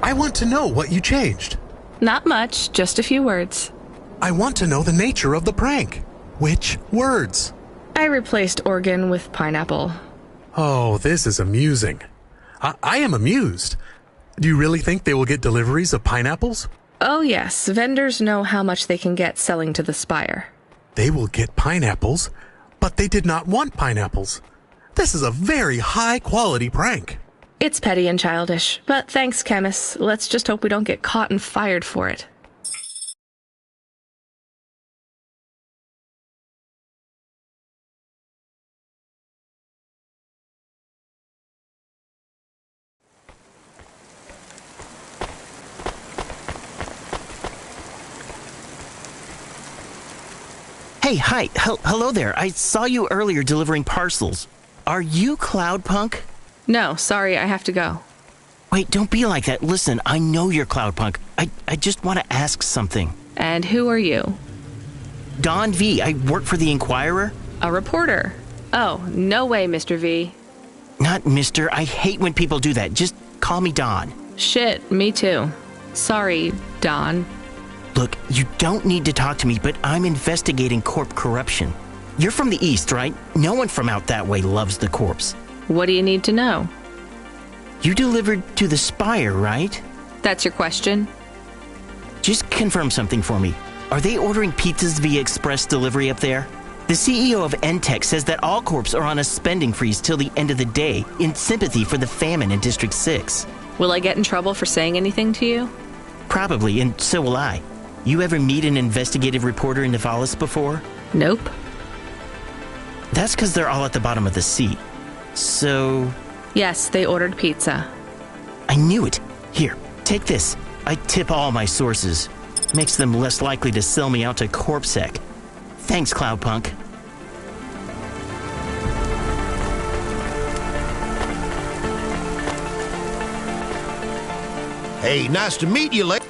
I want to know what you changed. Not much, just a few words. I want to know the nature of the prank. Which words? I replaced organ with pineapple. Oh, this is amusing. I am amused. Do you really think they will get deliveries of pineapples? Oh yes, vendors know how much they can get selling to the Spire. They will get pineapples, but they did not want pineapples. This is a very high-quality prank. It's petty and childish, but thanks, chemists. Let's just hope we don't get caught and fired for it. Hey, hi, hello there. I saw you earlier delivering parcels. Are you Cloudpunk? No, sorry, I have to go. Wait, don't be like that. Listen, I know you're Cloudpunk. I just want to ask something. And who are you? Don V. I work for the Inquirer. A reporter. Oh, no way, Mr. V. Not Mr. I hate when people do that. Just call me Don. Shit, me too. Sorry, Don. Look, you don't need to talk to me, but I'm investigating corp corruption. You're from the East, right? No one from out that way loves the corpse. What do you need to know? You delivered to the Spire, right? That's your question? Just confirm something for me. Are they ordering pizzas via express delivery up there? The CEO of Entech says that all corps are on a spending freeze till the end of the day in sympathy for the famine in District 6. Will I get in trouble for saying anything to you? Probably, and so will I. You ever meet an investigative reporter in Nivalis before? Nope. That's because they're all at the bottom of the sea. So... Yes, they ordered pizza. I knew it. Here, take this. I tip all my sources. Makes them less likely to sell me out to CorpSec. Thanks, Cloudpunk. Hey, nice to meet you, lady.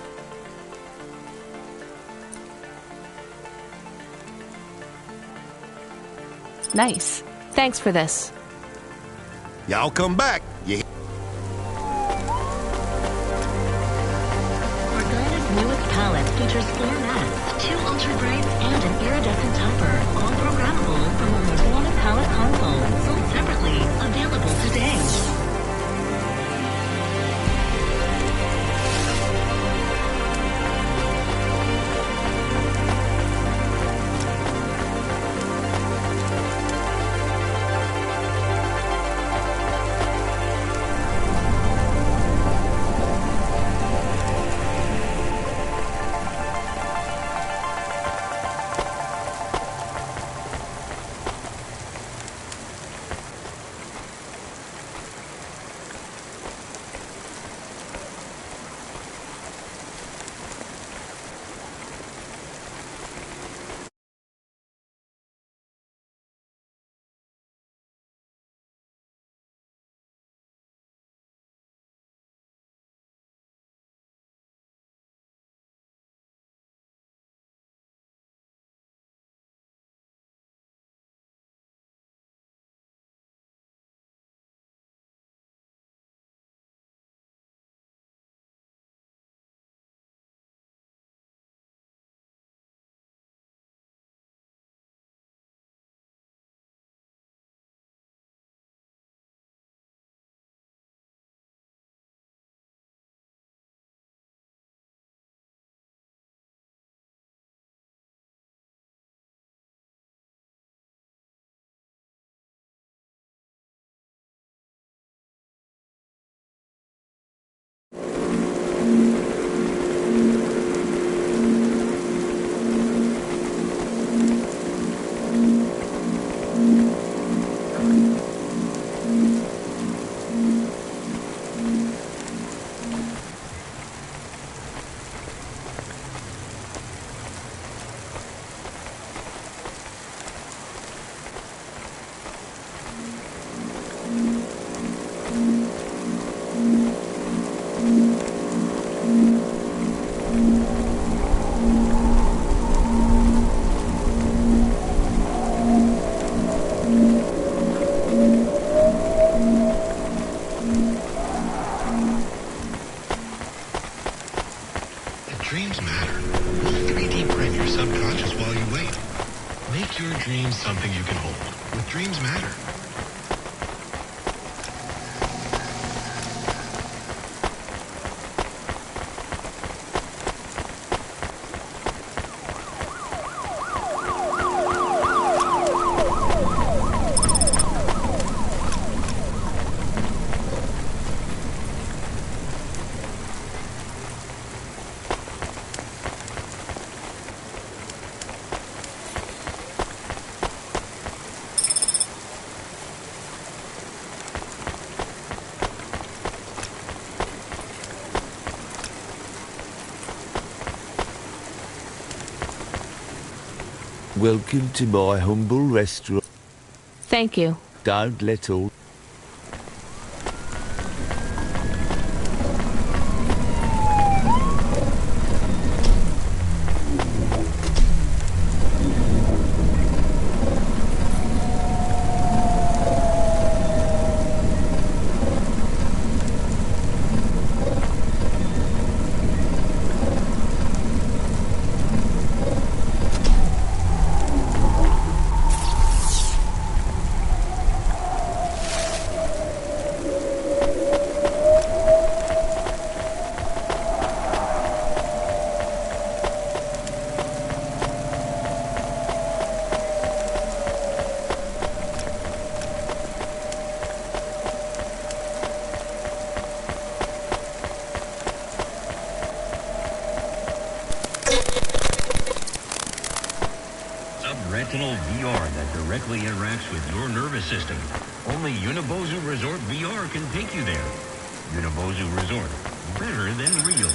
Nice. Thanks for this. Y'all come back. Organa's newest palette features 4 masks, 2 ultra brights, and an iridescent topper, all programmable from a Organa palette console, sold separately, available today. Dreams matter. We'll 3D print your subconscious while you wait. Make your dreams something you can hold with Dreams Matter. Welcome to my humble restaurant. Thank you. Don't let all... Subretinal VR that directly interacts with your nervous system. Only Unibozu Resort VR can take you there. Unibozu Resort, better than real.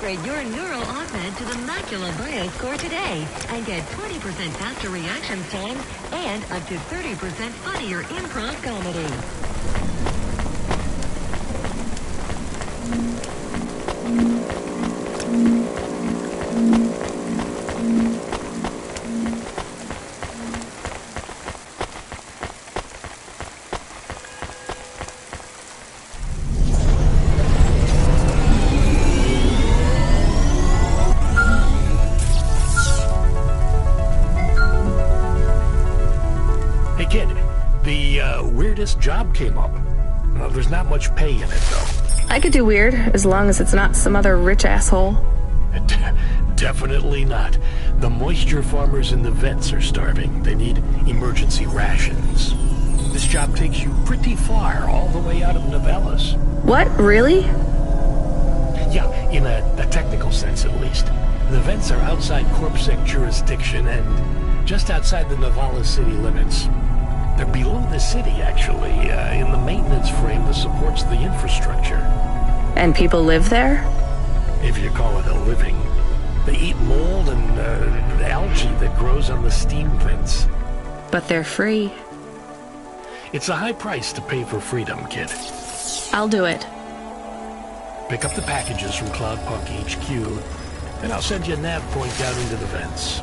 Upgrade your neural augment to the Macula Bio score today and get 20% faster reaction time and up to 30% funnier improv comedy. Hey kid, the weirdest job came up. There's not much pay in it though. I could do weird, as long as it's not some other rich asshole. Definitely not. The moisture farmers in the vents are starving. They need emergency rations. This job takes you pretty far, all the way out of Novellas. What, really? Yeah, in a technical sense at least. The vents are outside Corpsec jurisdiction and just outside the Novellas city limits. They're below the city, actually, in the maintenance frame that supports the infrastructure. And people live there? If you call it a living. They eat mold and algae that grows on the steam vents. But they're free. It's a high price to pay for freedom, kid. I'll do it. Pick up the packages from Cloudpunk HQ, and I'll send you a nav point down into the vents.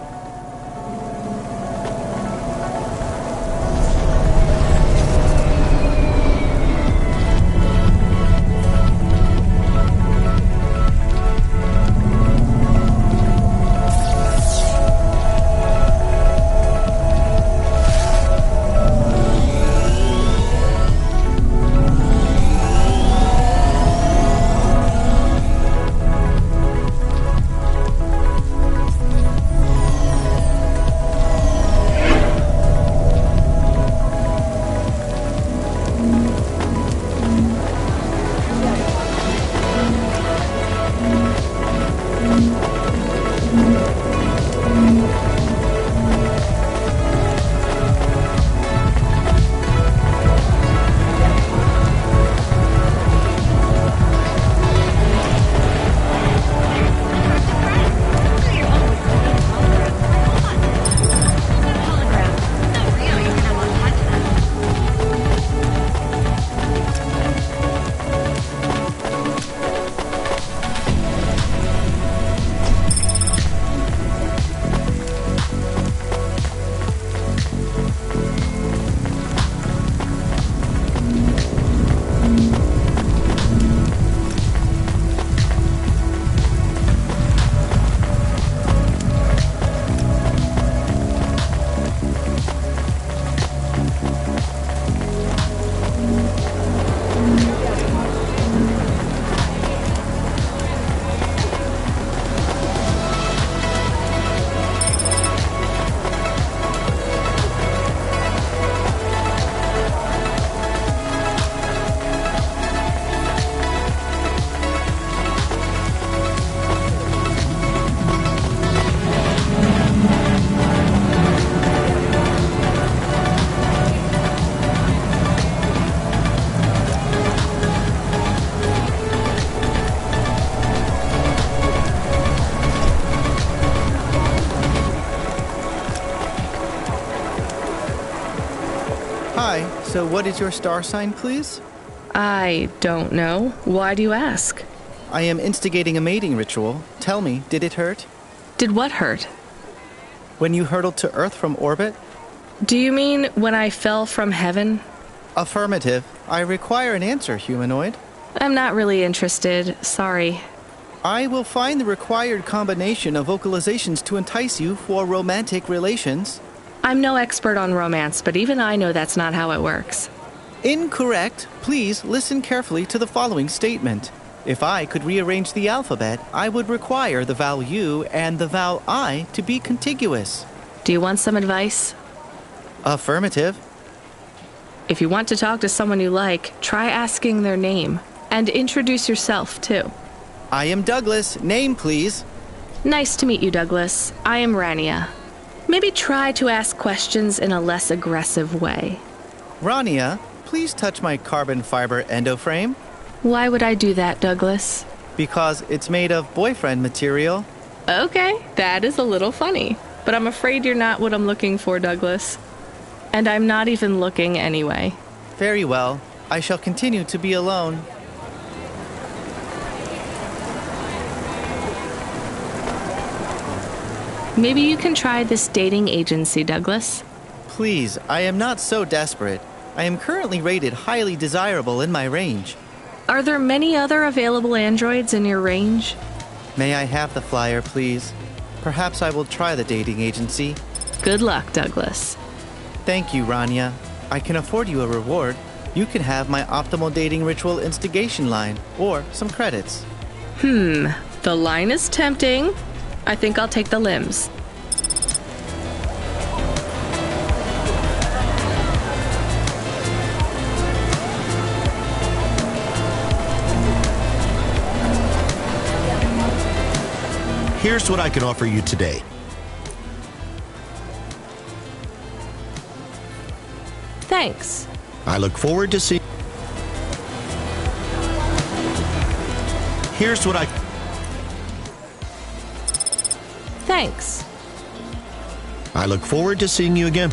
Hi, so what is your star sign, please? I don't know. Why do you ask? I am instigating a mating ritual. Tell me, did it hurt? Did what hurt? When you hurtled to Earth from orbit? Do you mean when I fell from heaven? Affirmative. I require an answer, humanoid. I'm not really interested. Sorry. I will find the required combination of vocalizations to entice you for romantic relations. I'm no expert on romance, but even I know that's not how it works. Incorrect. Please listen carefully to the following statement. If I could rearrange the alphabet, I would require the vowel U and the vowel I to be contiguous. Do you want some advice? Affirmative. If you want to talk to someone you like, try asking their name. And introduce yourself, too. I am Douglas. Name, please. Nice to meet you, Douglas. I am Rania. Maybe try to ask questions in a less aggressive way. Rania, please touch my carbon fiber endoframe. Why would I do that, Douglas? Because it's made of boyfriend material. Okay, that is a little funny. But I'm afraid you're not what I'm looking for, Douglas. And I'm not even looking anyway. Very well. I shall continue to be alone. Maybe you can try this dating agency, Douglas. Please, I am not so desperate. I am currently rated highly desirable in my range. Are there many other available androids in your range? May I have the flyer, please? Perhaps I will try the dating agency. Good luck, Douglas. Thank you, Rania. I can afford you a reward. You can have my optimal dating ritual instigation line, or some credits. The line is tempting. I think I'll take the limbs. Here's what I can offer you today. Thanks. I look forward to seeing... Here's what I... Thanks. I look forward to seeing you again.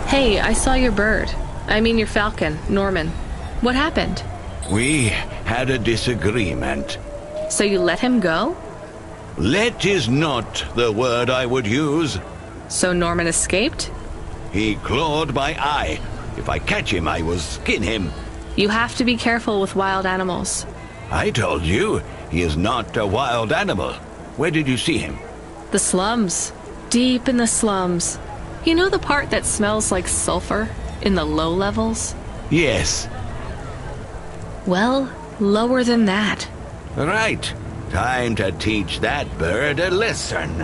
Hey, I saw your bird. I mean your falcon, Norman. What happened? We had a disagreement. So you let him go? Let is not the word I would use. So Norman escaped? He clawed my eye. If I catch him, I will skin him. You have to be careful with wild animals. I told you, he is not a wild animal. Where did you see him? The slums. Deep in the slums. You know the part that smells like sulfur? In the low levels? Yes. Well, lower than that. Right. Time to teach that bird a lesson.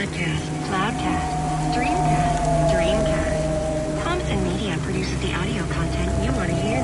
podcast, Cloudcast, Dreamcast, Dreamcast. Thompson Media produces the audio content you want to hear.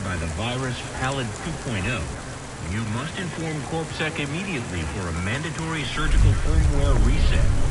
By the virus Pallid 2.0, you must inform CorpSec immediately for a mandatory surgical firmware reset.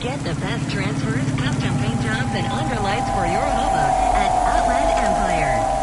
Get the best transfers, custom paint jobs, and underlights for your hova at Outland Empire.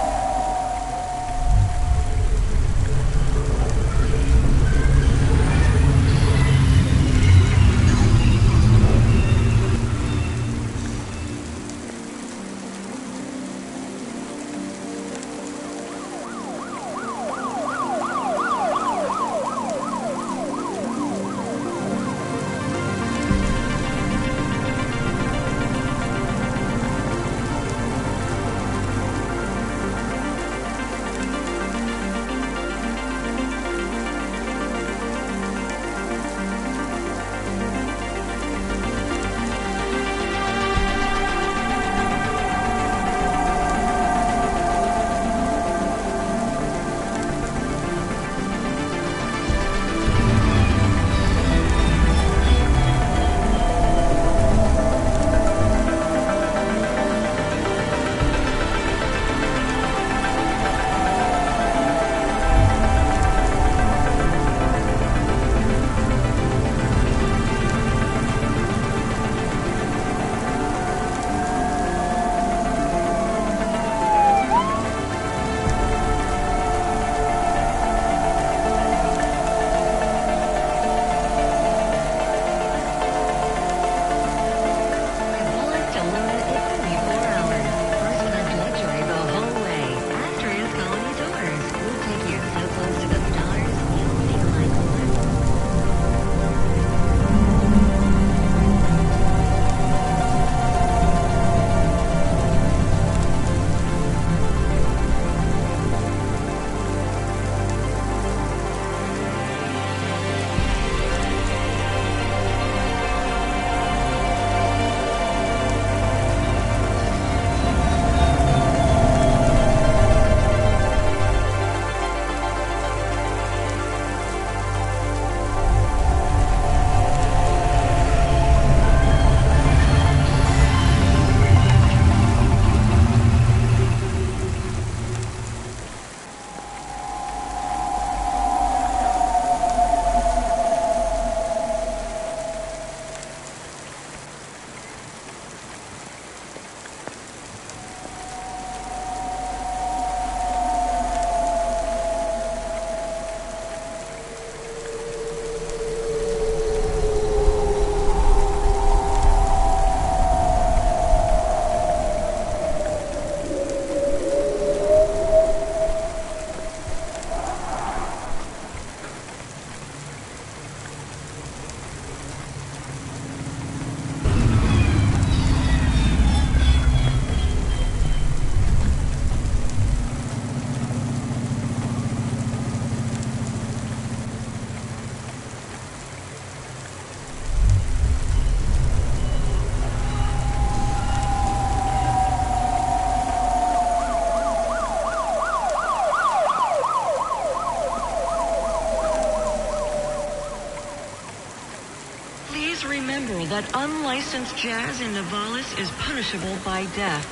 Remember that unlicensed jazz in Nivalis is punishable by death.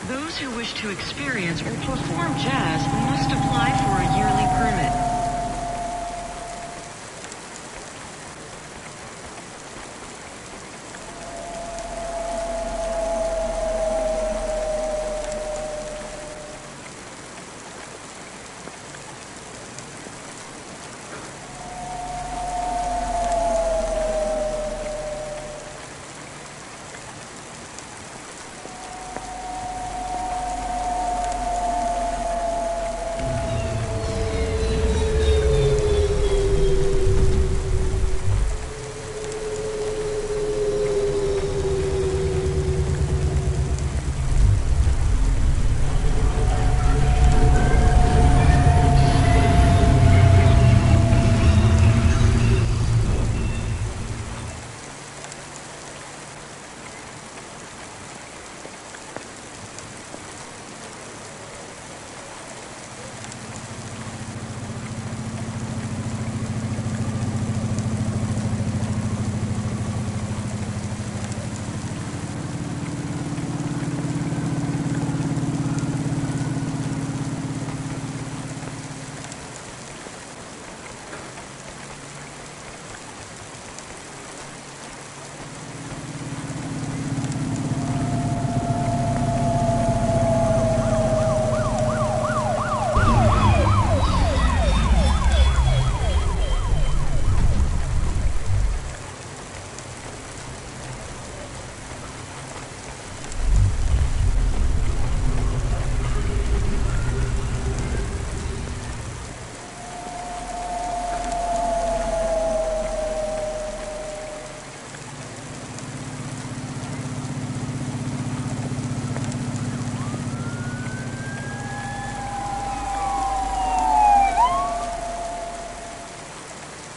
Those who wish to experience or perform jazz must apply for a yearly permit.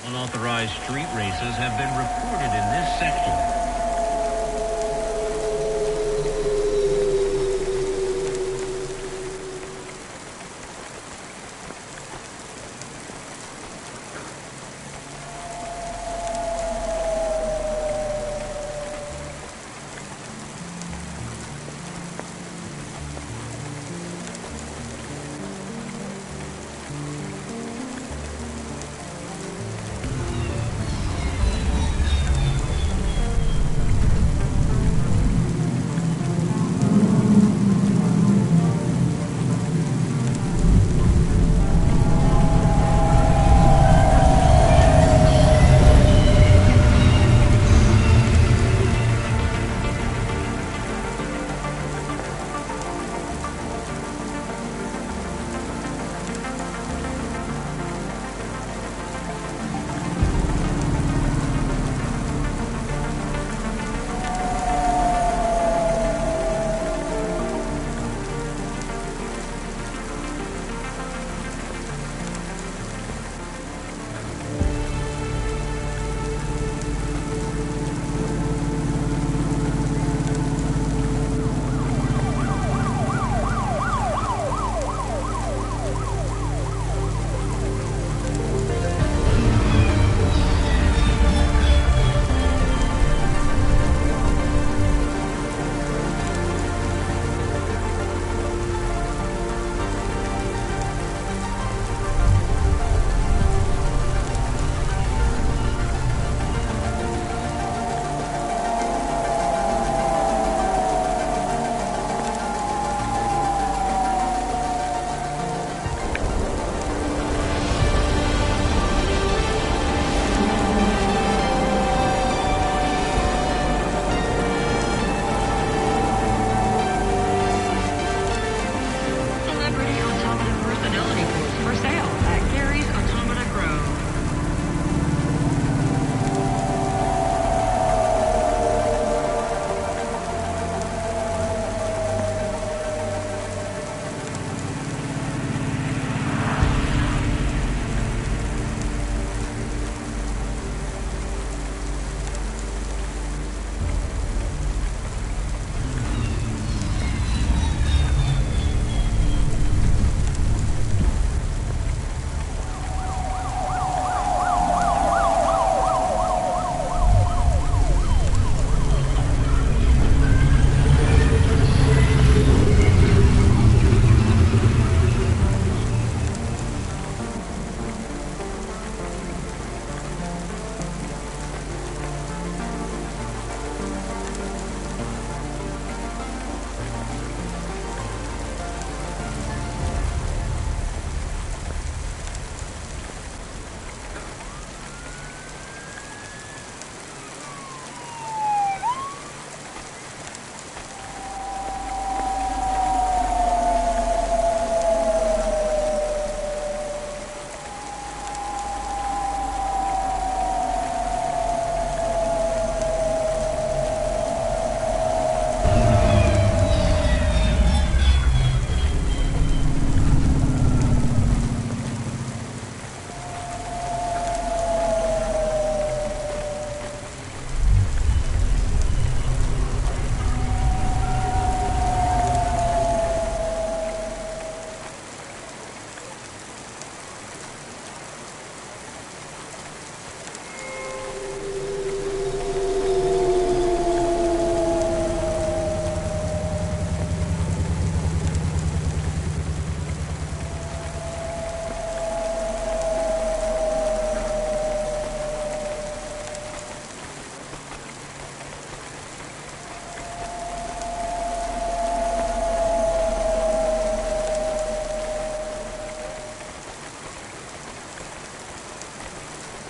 Unauthorized street races have been reported in this sector.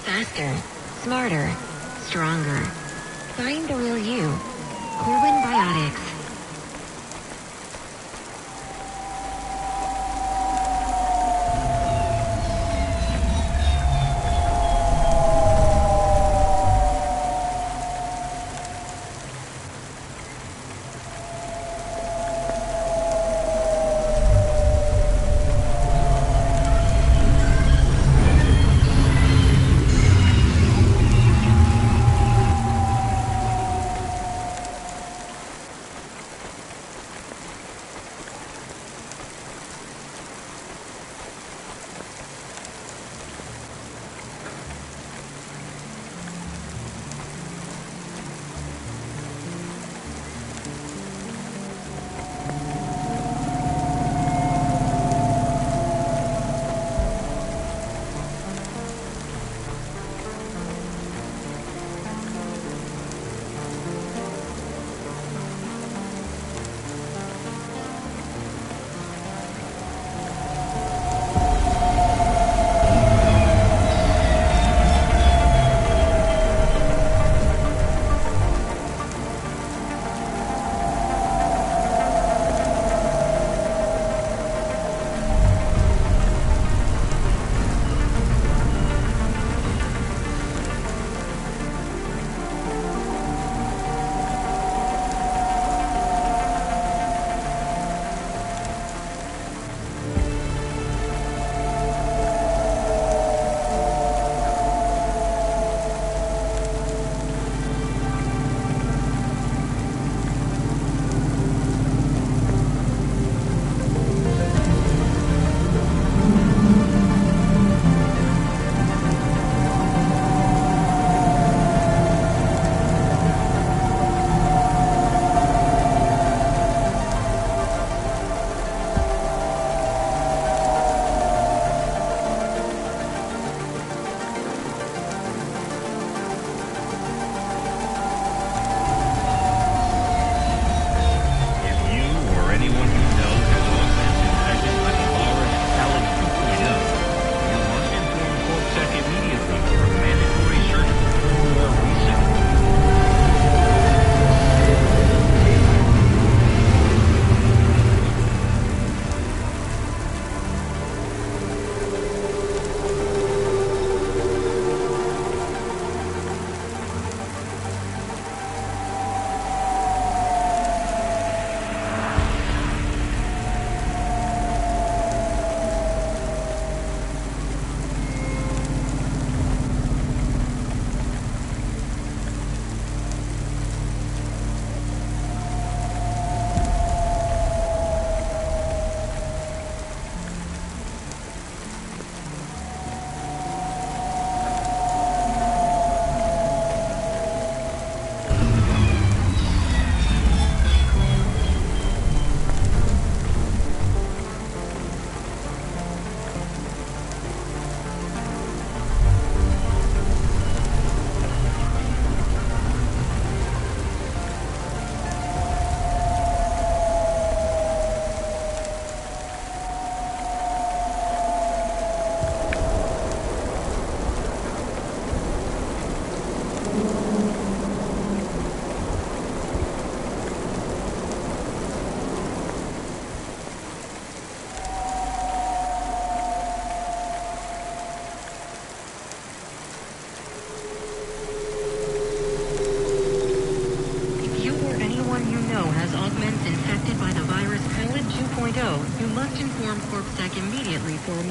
Faster, smarter, stronger. Find the real you. Corbin Biotics.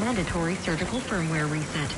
mandatory surgical firmware reset.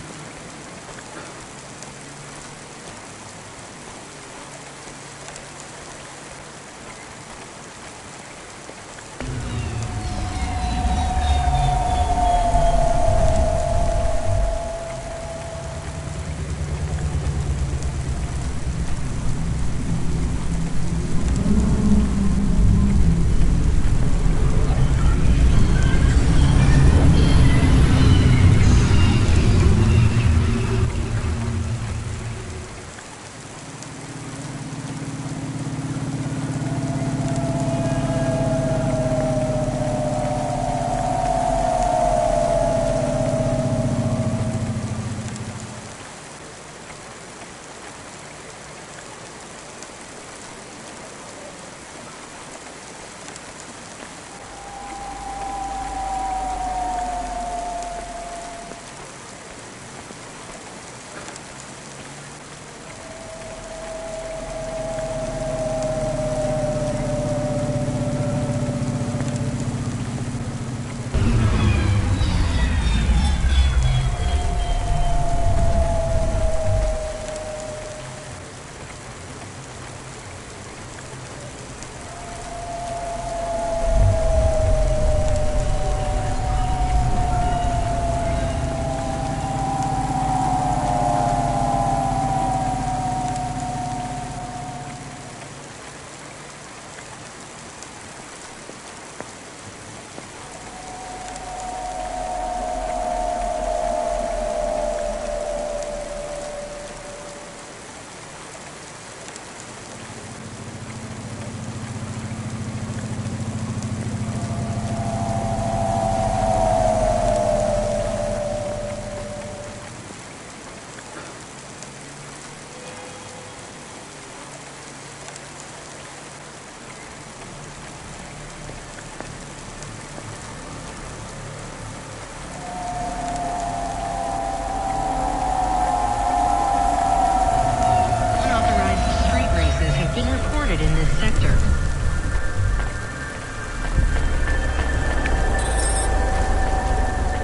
In this sector.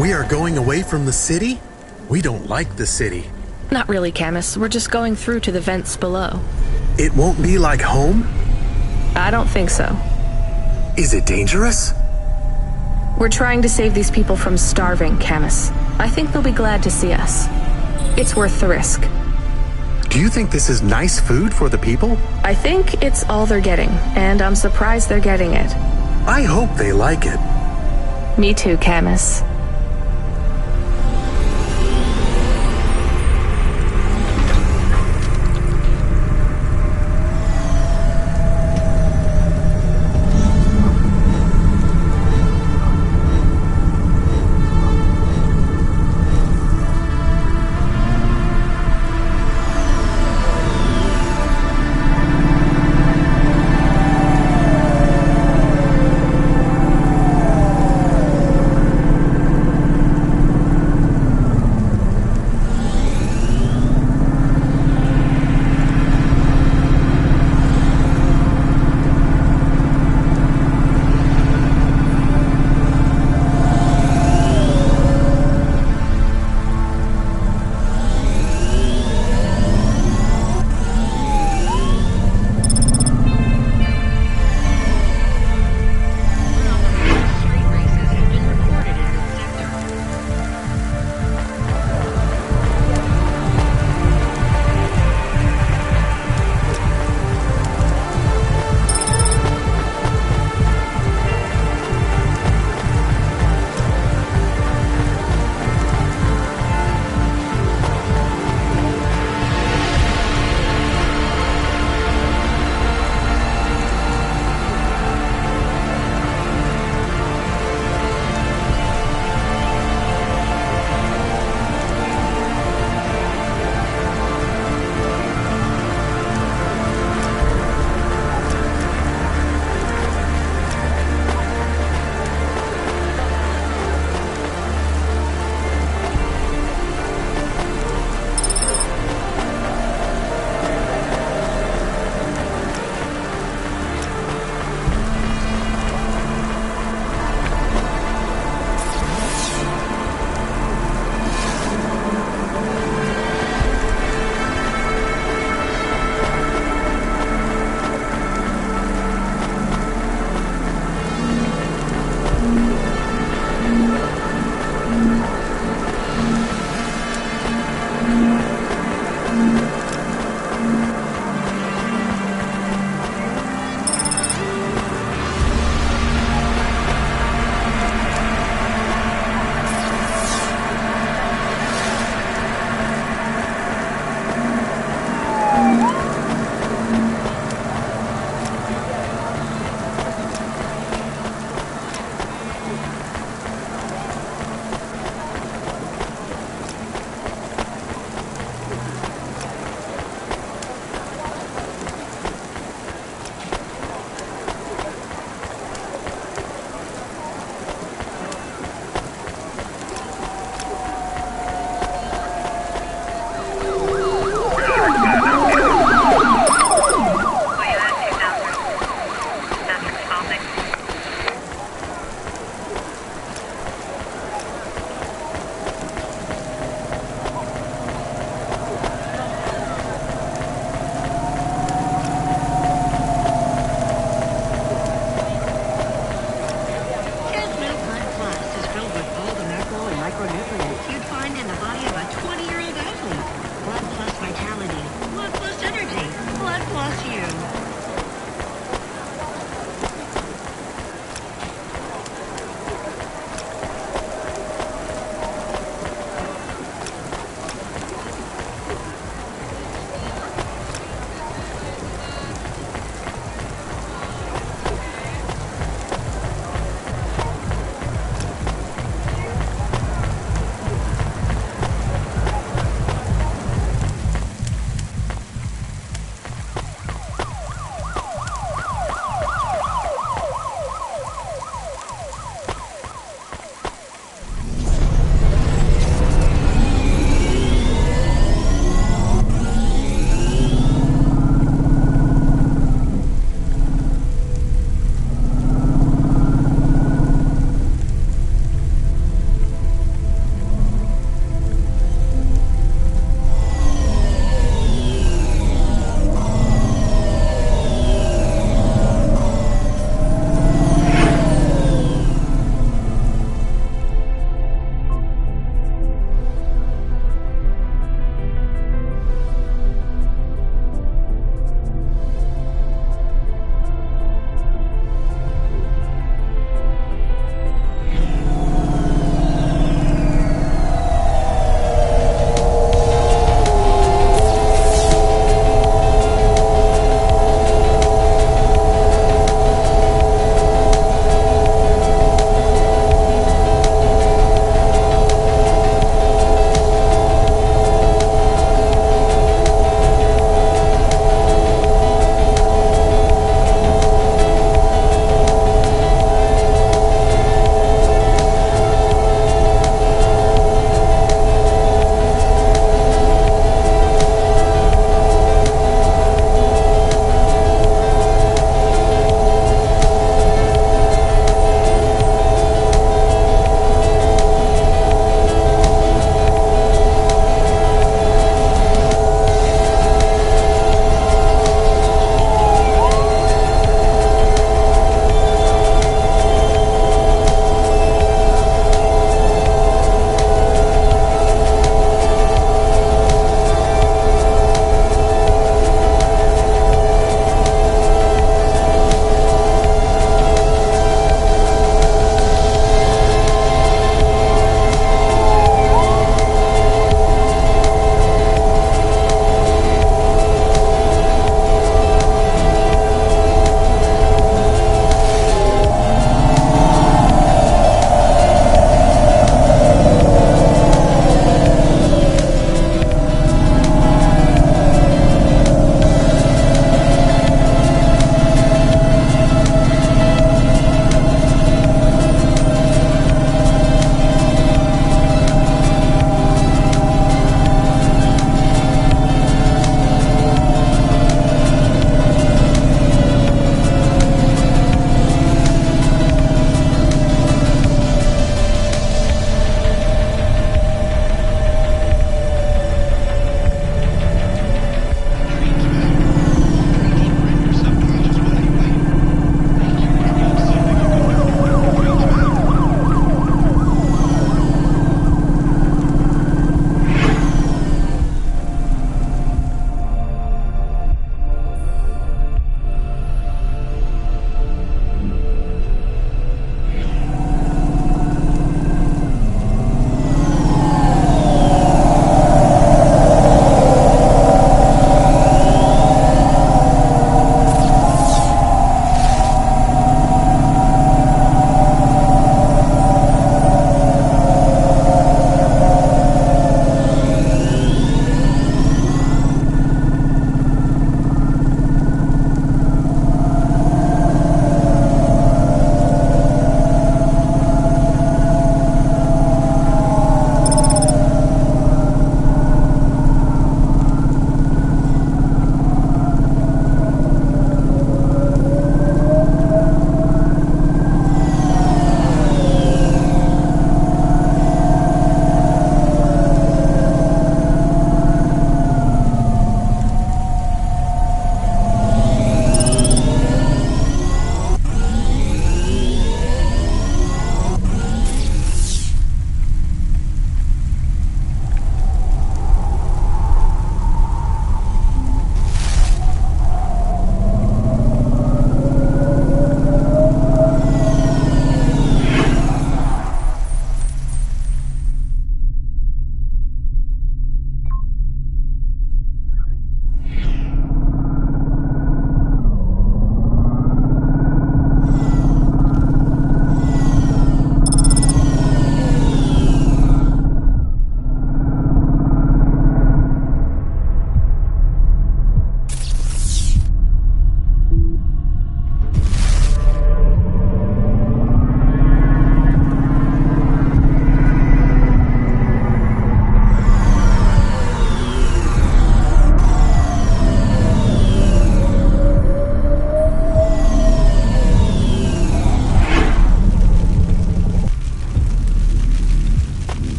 We are going away from the city? We don't like the city. Not really, Camus. We're just going through to the vents below. It won't be like home? I don't think so. Is it dangerous? We're trying to save these people from starving, Camus. I think they'll be glad to see us. It's worth the risk. Do you think this is nice food for the people? I think it's all they're getting, and I'm surprised they're getting it. I hope they like it. Me too, Camus.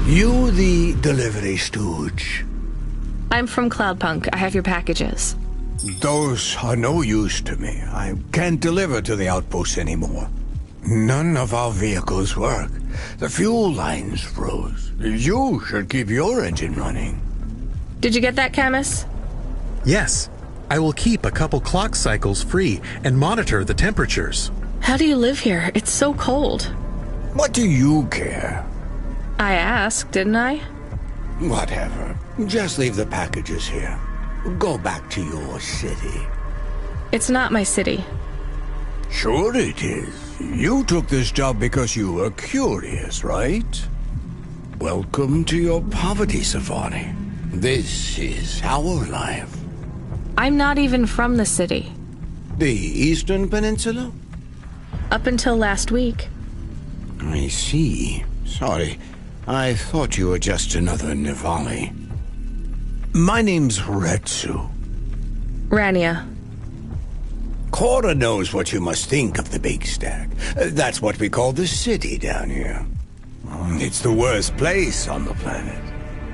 You the delivery stooge? I'm from Cloudpunk. I have your packages. Those are no use to me. I can't deliver to the outpost anymore. None of our vehicles work. The fuel lines froze. You should keep your engine running. Did you get that, Camus? Yes. I will keep a couple clock cycles free and monitor the temperatures. How do you live here? It's so cold. What do you care? I asked, didn't I? Whatever. Just leave the packages here. Go back to your city. It's not my city. Sure it is. You took this job because you were curious, right? Welcome to your poverty safari. This is our life. I'm not even from the city. The Eastern Peninsula? Up until last week. I see. Sorry. I thought you were just another Nivali. My name's Retsu. Rania. Cora knows what you must think of the Big Stack. That's what we call the city down here. It's the worst place on the planet.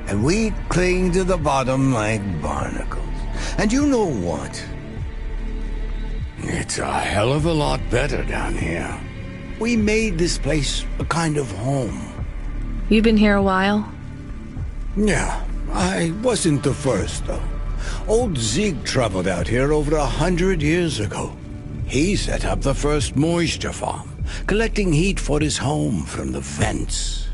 And we cling to the bottom like barnacles. And you know what? It's a hell of a lot better down here. We made this place a kind of home. You've been here a while? Yeah, I wasn't the first, though. Old Zeke traveled out here over 100 years ago. He set up the first moisture farm, collecting heat for his home from the vents.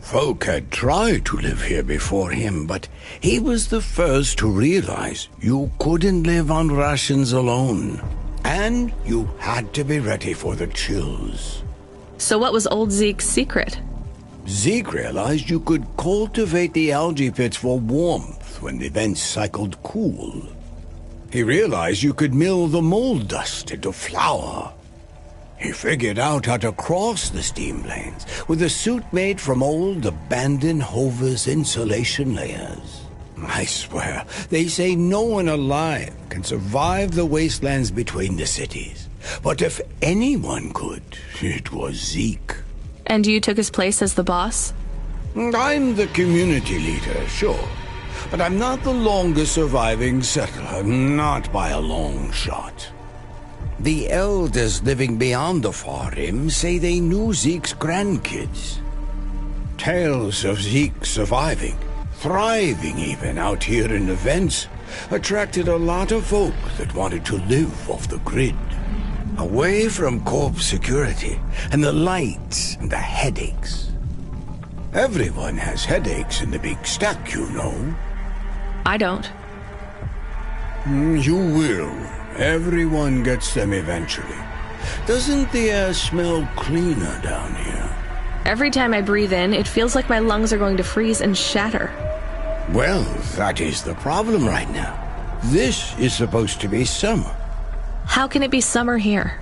Folk had tried to live here before him, but he was the first to realize you couldn't live on rations alone. And you had to be ready for the chills. So what was old Zeke's secret? Zeke realized you could cultivate the algae pits for warmth when the vents cycled cool. He realized you could mill the mold dust into flour. He figured out how to cross the steam planes with a suit made from old abandoned Hover's insulation layers. I swear, they say no one alive can survive the wastelands between the cities. But if anyone could, it was Zeke. And you took his place as the boss? I'm the community leader, sure. But I'm not the longest surviving settler, not by a long shot. The elders living beyond the far rim say they knew Zeke's grandkids. Tales of Zeke surviving, thriving even out here in the vents, attracted a lot of folk that wanted to live off the grid. Away from corp security and the lights and the headaches. Everyone has headaches in the Big Stack, you know. I don't. You will. Everyone gets them eventually. Doesn't the air smell cleaner down here? Every time I breathe in, it feels like my lungs are going to freeze and shatter. Well, that is the problem right now. This is supposed to be summer. How can it be summer here?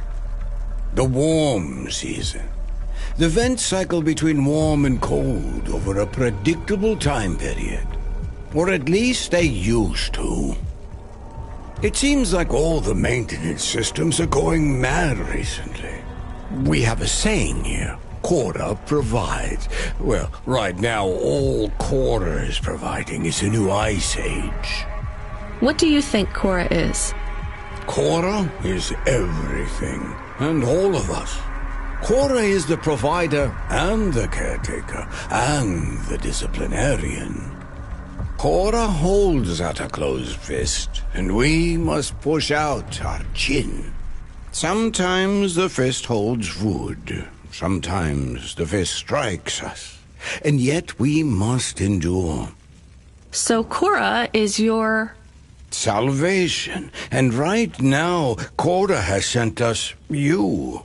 The warm season. The vents cycle between warm and cold over a predictable time period. Or at least they used to. It seems like all the maintenance systems are going mad recently. We have a saying here, Cora provides. Well, right now all Cora is providing is a new ice age. What do you think Cora is? Cora is everything, and all of us. Cora is the provider and the caretaker and the disciplinarian. Cora holds out a closed fist, and we must push out our chin. Sometimes the fist holds wood. Sometimes the fist strikes us. And yet we must endure. So Cora is your... salvation. And right now, Cora has sent us you.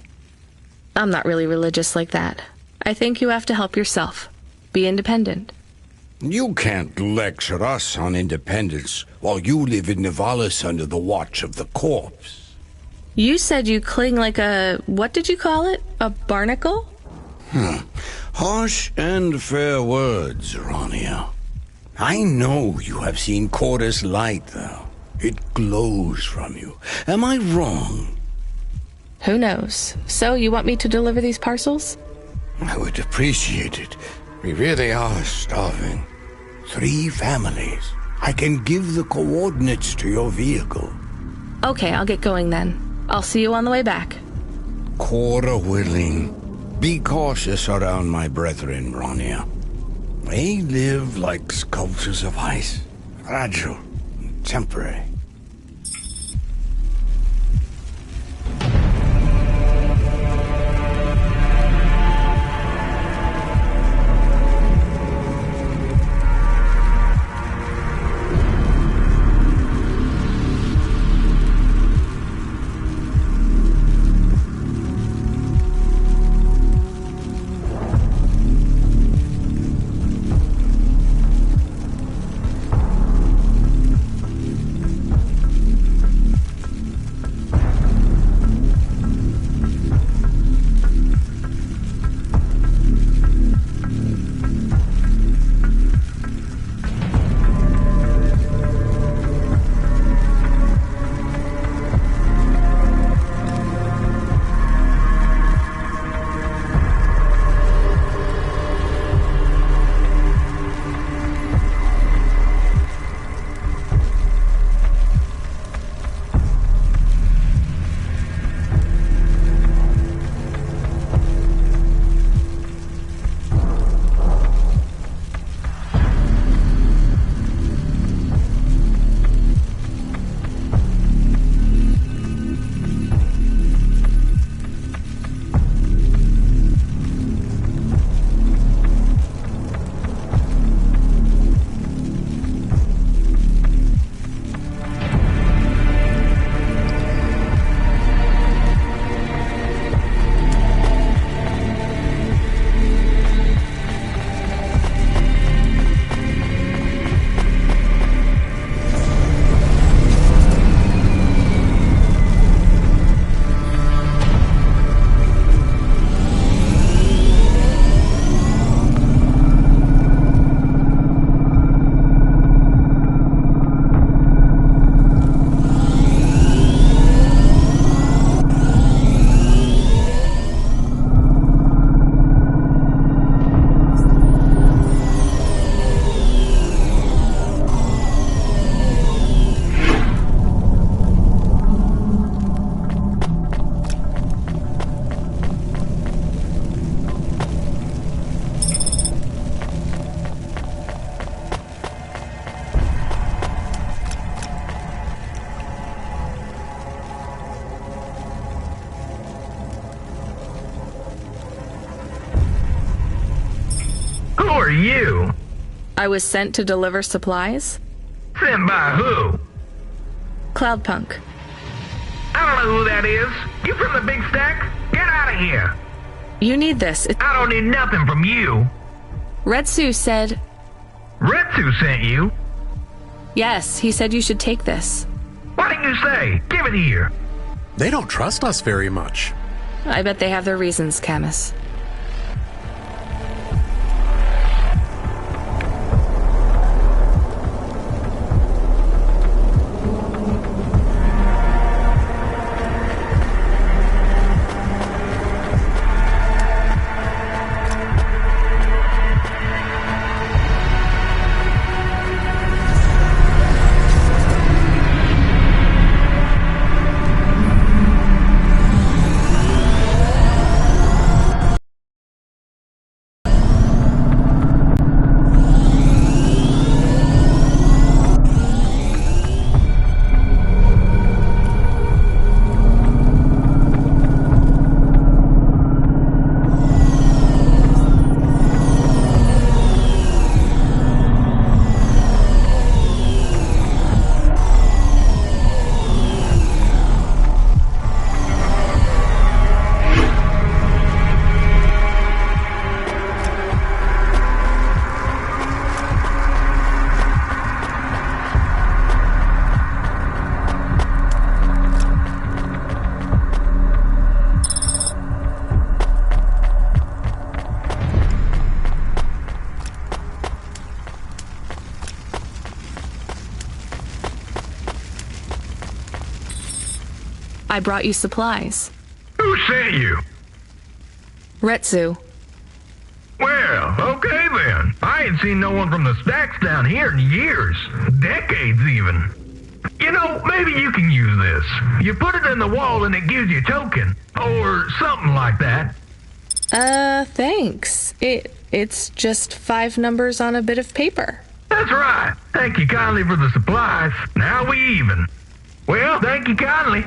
I'm not really religious like that. I think you have to help yourself. Be independent. You can't lecture us on independence while you live in Nivalis under the watch of the corpse. You said you cling like a... what did you call it? A barnacle? Harsh and fair words, Rania. I know you have seen Cora's light, though. It glows from you. Am I wrong? Who knows? So, you want me to deliver these parcels? I would appreciate it. We really are starving. 3 families. I can give the coordinates to your vehicle. Okay, I'll get going then. I'll see you on the way back. Cora willing. Be cautious around my brethren, Ronia. They live like sculptures of ice. Fragile and temporary. are you? I was sent to deliver supplies. Sent by who? Cloudpunk. I don't know who that is. You from the big stack? Get out of here. You need this. I don't need nothing from you. Retsu said... Retsu sent you? Yes, he said you should take this. What did you say? Give it here. They don't trust us very much. I bet they have their reasons, Camus. I brought you supplies. Who sent you? Retsu. Well, Okay then. I ain't seen no one from the stacks down here in years. Decades even. You know, maybe you can use this. You put it in the wall and it gives you a token. Or something like that. Thanks. It's just 5 numbers on a bit of paper. That's right. Thank you kindly for the supplies. Now we even. Well, thank you kindly.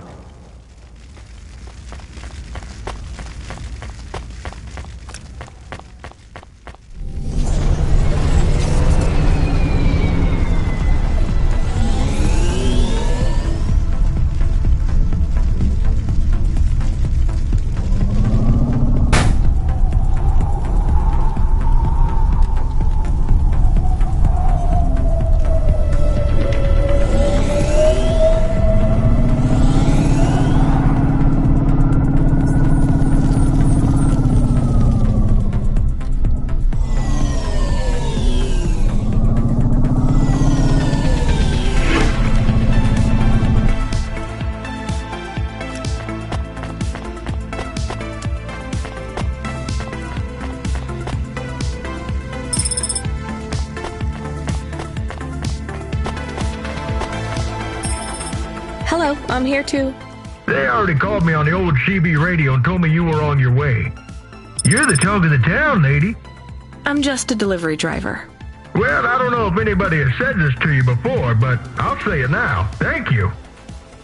Hello, I'm here too. They already called me on the old CB radio and told me you were on your way. You're the talk of the town, lady. I'm just a delivery driver. Well, I don't know if anybody has said this to you before, but I'll say it now. Thank you.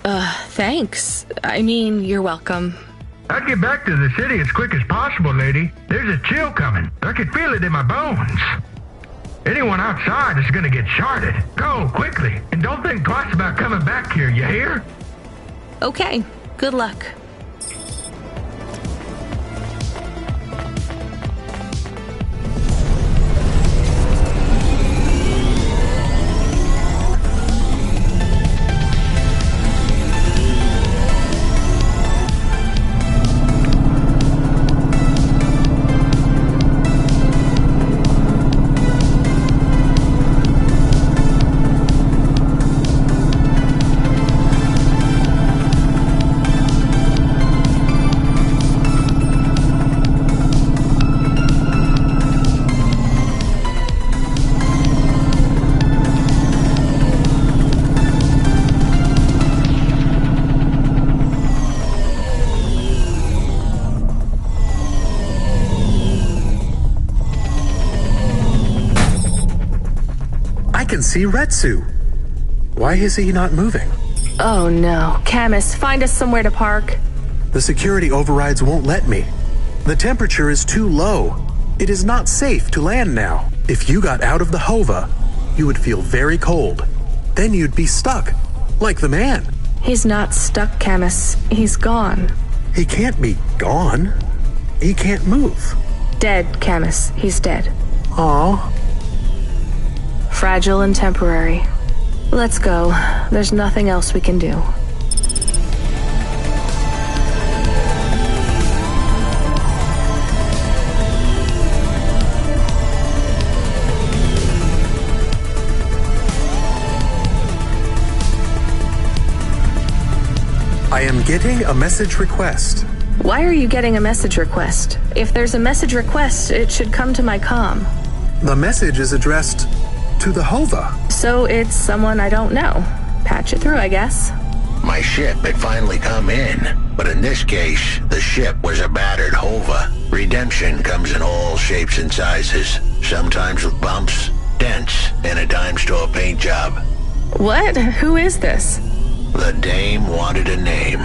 Thanks. I mean, you're welcome. I'd get back to the city as quick as possible, lady. There's a chill coming. I can feel it in my bones. Anyone outside is gonna get sharded. Go, quickly. And don't think twice about coming back here, you hear? Okay, good luck. I can see Retsu. Why is he not moving? Oh no. Camus, find us somewhere to park. The security overrides won't let me. The temperature is too low. It is not safe to land now. If you got out of the Hova, you would feel very cold. Then you'd be stuck, like the man. He's not stuck, Camus. He's gone. He can't be gone. He can't move. Dead, Camus. He's dead. Aw. Fragile and temporary. Let's go. There's nothing else we can do. I am getting a message request. Why are you getting a message request? If there's a message request, it should come to my comm. The message is addressed to the Hova. So it's someone I don't know. Patch it through, I guess. My ship had finally come in, but in this case, the ship was a battered Hova. Redemption comes in all shapes and sizes, sometimes with bumps, dents, and a dime store paint job. What? Who is this? The dame wanted a name.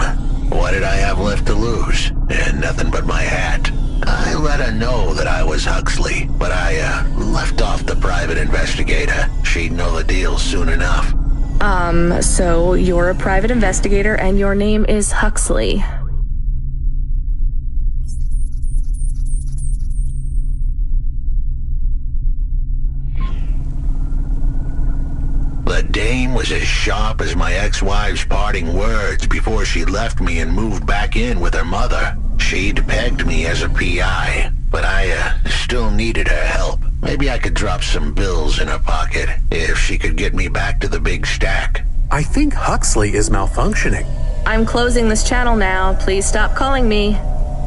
What did I have left to lose? And nothing but my hat. I let her know that I was Huxley, but I left off the private investigator. She'd know the deal soon enough. So you're a private investigator and your name is Huxley. The dame was as sharp as my ex-wife's parting words before she left me and moved back in with her mother. She'd pegged me as a PI, but I still needed her help. Maybe I could drop some bills in her pocket if she could get me back to the big stack. I think Huxley is malfunctioning. I'm closing this channel now. Please stop calling me.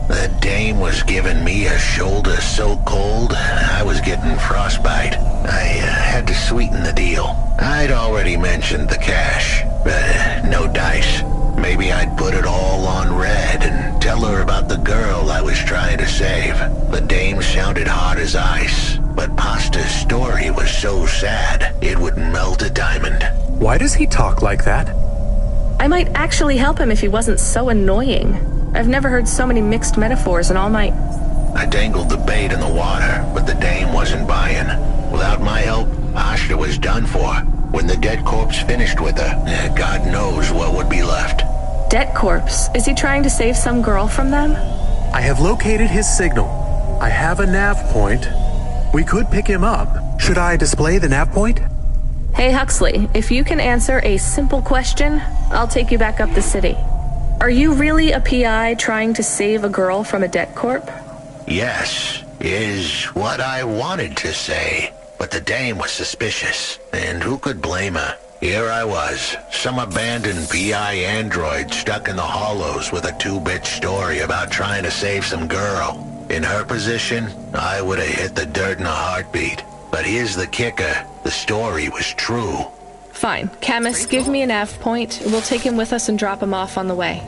The dame was giving me a shoulder so cold, I was getting frostbite. I had to sweeten the deal. I'd already mentioned the cash, but no dice. Maybe I'd put it all on red and tell her about the girl I was trying to save. The dame sounded hard as ice, but Pasta's story was so sad it would melt a diamond. Why does he talk like that? I might actually help him if he wasn't so annoying. I've never heard so many mixed metaphors in all my... I dangled the bait in the water, but the dame wasn't buying. Without my help, Ashta was done for. When the dead corpse finished with her, God knows what would be left. Dead corpse? Is he trying to save some girl from them? I have located his signal. I have a nav point. We could pick him up. Should I display the nav point? Hey Huxley, if you can answer a simple question, I'll take you back up the city. Are you really a PI trying to save a girl from a debt corp? Yes, is what I wanted to say. But the dame was suspicious, and who could blame her? Here I was, some abandoned PI android stuck in the hollows with a 2-bit story about trying to save some girl. In her position, I would have hit the dirt in a heartbeat. But here's the kicker, the story was true. Fine. Camus, give me a nav point. We'll take him with us and drop him off on the way.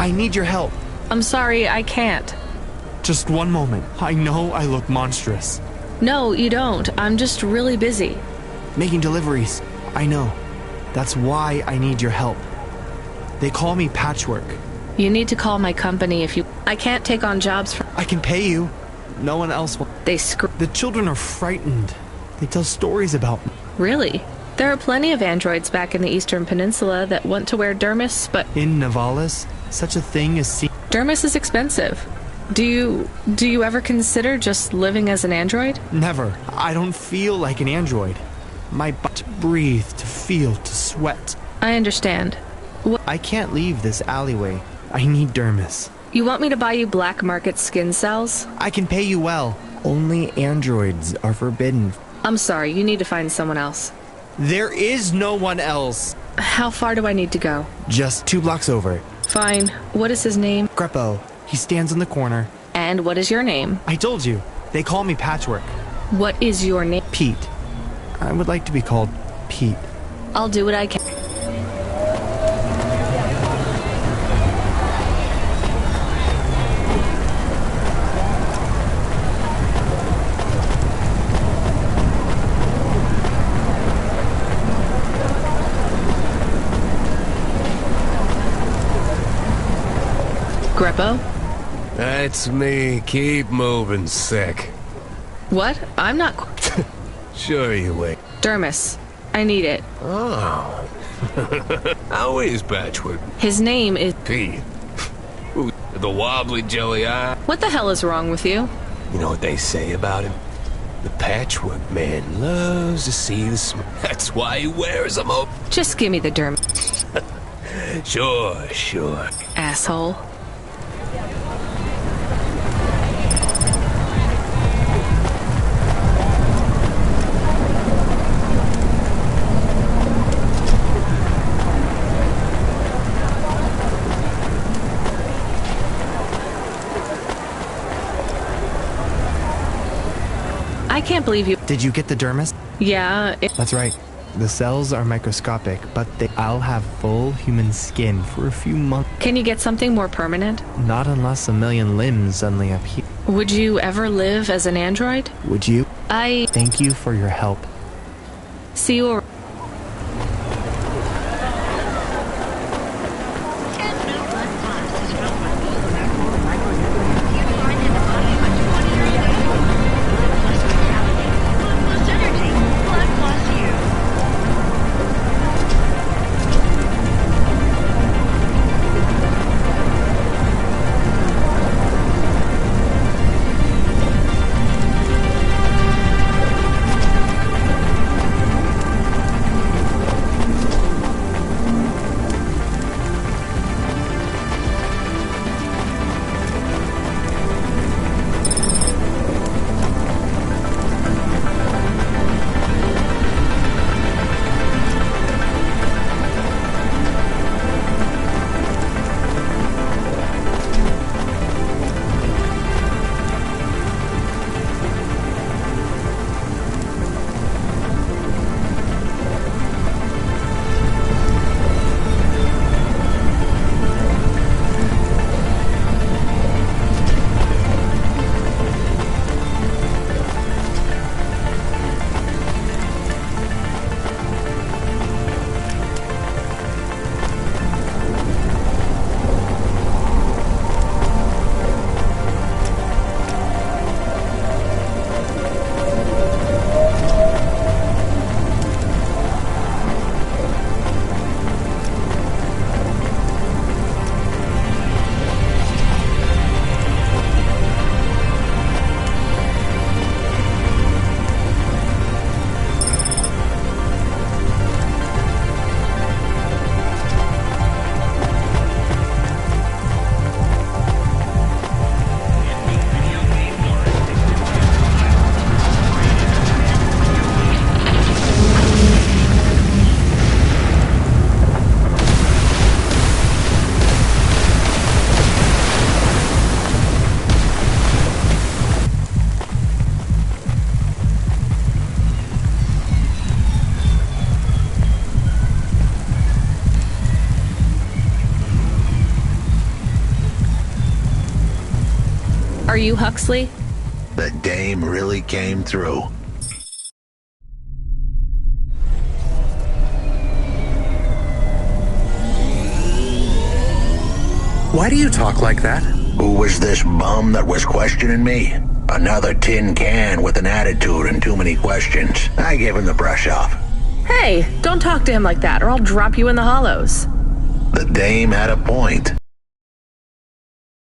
I need your help. I'm sorry, I can't. Just one moment. I know I look monstrous. No, you don't. I'm just really busy. Making deliveries. I know. That's why I need your help. They call me Patchwork. You need to call my company if you... I can't take on jobs for... I can pay you. No one else will. They screw... The children are frightened. They tell stories about me. Really? There are plenty of androids back in the Eastern Peninsula that want to wear dermis, but... In Novalis, such a thing is dermis is expensive. Do you ever consider just living as an android? Never. I don't feel like an android. My body to breathe, to feel, to sweat. I understand. I can't leave this alleyway. I need dermis. You want me to buy you black market skin cells? I can pay you well. Only androids are forbidden. I'm sorry, you need to find someone else. There is no one else. How far do I need to go? Just 2 blocks over. Fine. What is his name? Greppo. He stands in the corner. And what is your name? I told you. They call me Patchwork. What is your name? Pete. I would like to be called Pete. I'll do what I can. Greppo? That's me. Keep moving, sick. What? I'm not... Sure you will. Dermis. I need it. Oh. How is Patchwork? His name is... Pete. Ooh, the wobbly jelly eye. What the hell is wrong with you? You know what they say about him? The Patchwork man loves to see the smoke. That's why he wears them up. Just give me the dermis. Sure. Asshole. I can't believe you... Did you get the dermis? Yeah, That's right. The cells are microscopic, but I'll have full human skin for a few months. Can you get something more permanent? Not unless a million limbs suddenly appear. Would you ever live as an android? Would you? Thank you for your help. See you around. Are you Huxley? The dame really came through. Why do you talk like that? Who was this bum that was questioning me? Another tin can with an attitude and too many questions. I gave him the brush off. Hey, don't talk to him like that or I'll drop you in the hollows. The dame had a point.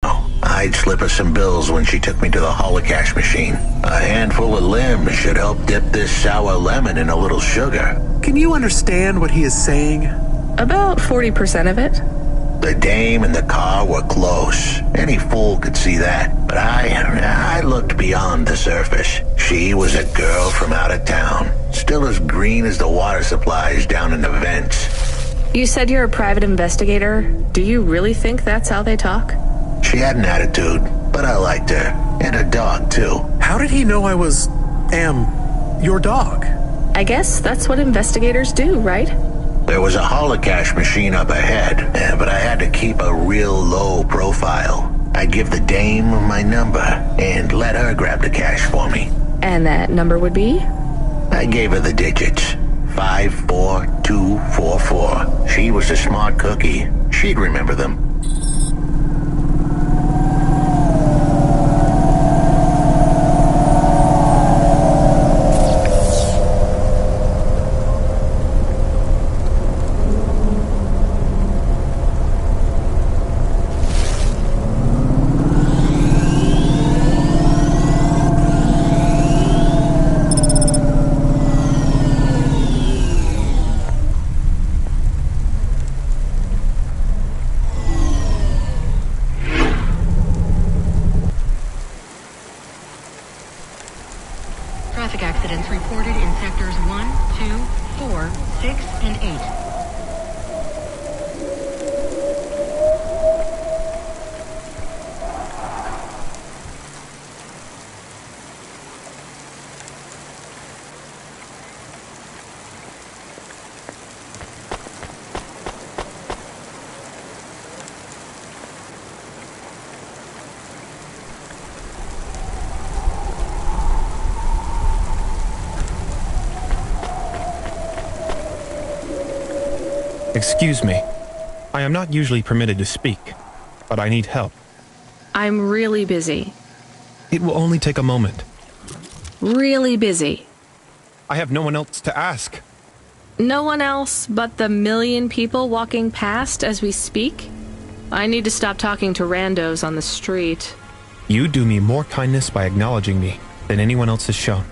I'd slip her some bills when she took me to the holocash machine. A handful of limbs should help dip this sour lemon in a little sugar. Can you understand what he is saying? About 40% of it. The dame and the car were close. Any fool could see that. But I looked beyond the surface. She was a girl from out of town. Still as green as the water supplies down in the vents. You said you're a private investigator. Do you really think that's how they talk? She had an attitude, but I liked her. And her dog, too. How did he know I was, your dog? I guess that's what investigators do, right? There was a holocash machine up ahead, but I had to keep a real low profile. I'd give the dame my number and let her grab the cash for me. And that number would be? I gave her the digits. 54244. She was a smart cookie. She'd remember them. Traffic accidents reported in sectors 1, 2, 4, 6, and 8. Excuse me. I am not usually permitted to speak, but I need help. I'm really busy. It will only take a moment. Really busy. I have no one else to ask. No one else but the million people walking past as we speak? I need to stop talking to randos on the street. You do me more kindness by acknowledging me than anyone else has shown.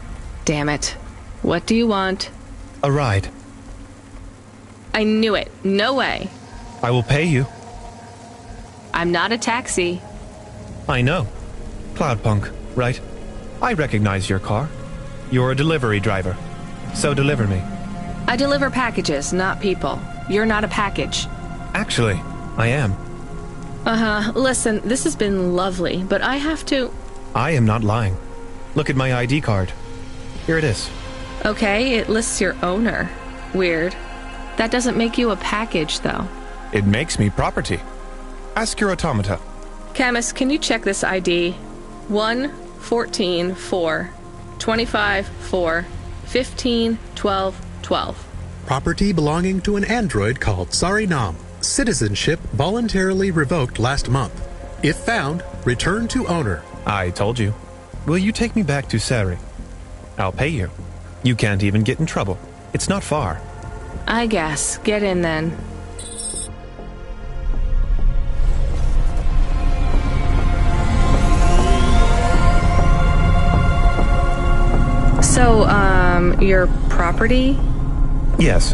Damn it. What do you want? A ride. I knew it. No way. I will pay you. I'm not a taxi. I know. Cloudpunk, right? I recognize your car. You're a delivery driver. So deliver me. I deliver packages, not people. You're not a package. Actually, I am. Listen, this has been lovely, but I have to... I am not lying. Look at my ID card. Here it is. Okay, it lists your owner. Weird. That doesn't make you a package, though. It makes me property. Ask your automata. Chemist, can you check this ID? 1, 14, 4, 25, 4, 15, 12, 12. Property belonging to an android called Sarinam. Citizenship voluntarily revoked last month. If found, return to owner. I told you. Will you take me back to Sari? I'll pay you. You can't even get in trouble. It's not far. I guess. Get in then. So, your property? Yes.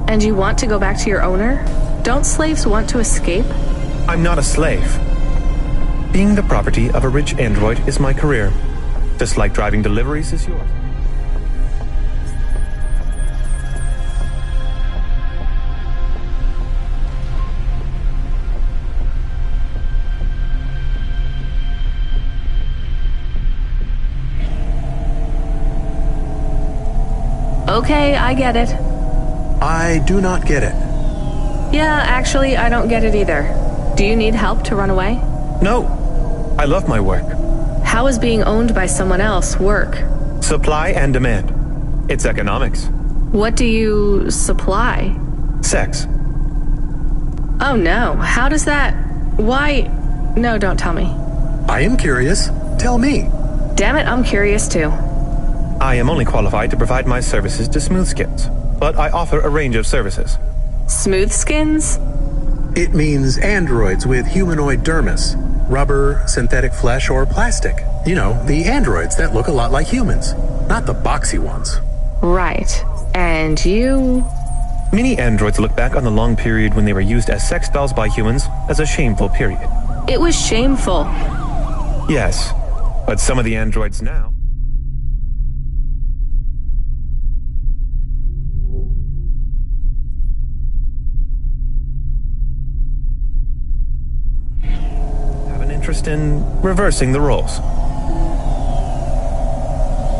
And you want to go back to your owner? Don't slaves want to escape? I'm not a slave. Being the property of a rich android is my career. Just like driving deliveries is yours. Okay, I get it. I do not get it. Yeah, actually, I don't get it either. Do you need help to run away? No. I love my work. How is being owned by someone else work? Supply and demand. It's economics. What do you supply? Sex. Oh no, how does that... Why... No, don't tell me. I am curious. Tell me. Damn it, I'm curious too. I am only qualified to provide my services to smooth skins, but I offer a range of services. Smooth skins? It means androids with humanoid dermis. Rubber, synthetic flesh, or plastic. You know, the androids that look a lot like humans. Not the boxy ones. Right. And you... Many androids look back on the long period when they were used as sex dolls by humans as a shameful period. It was shameful. Yes, but some of the androids now... have an interest in reversing the roles.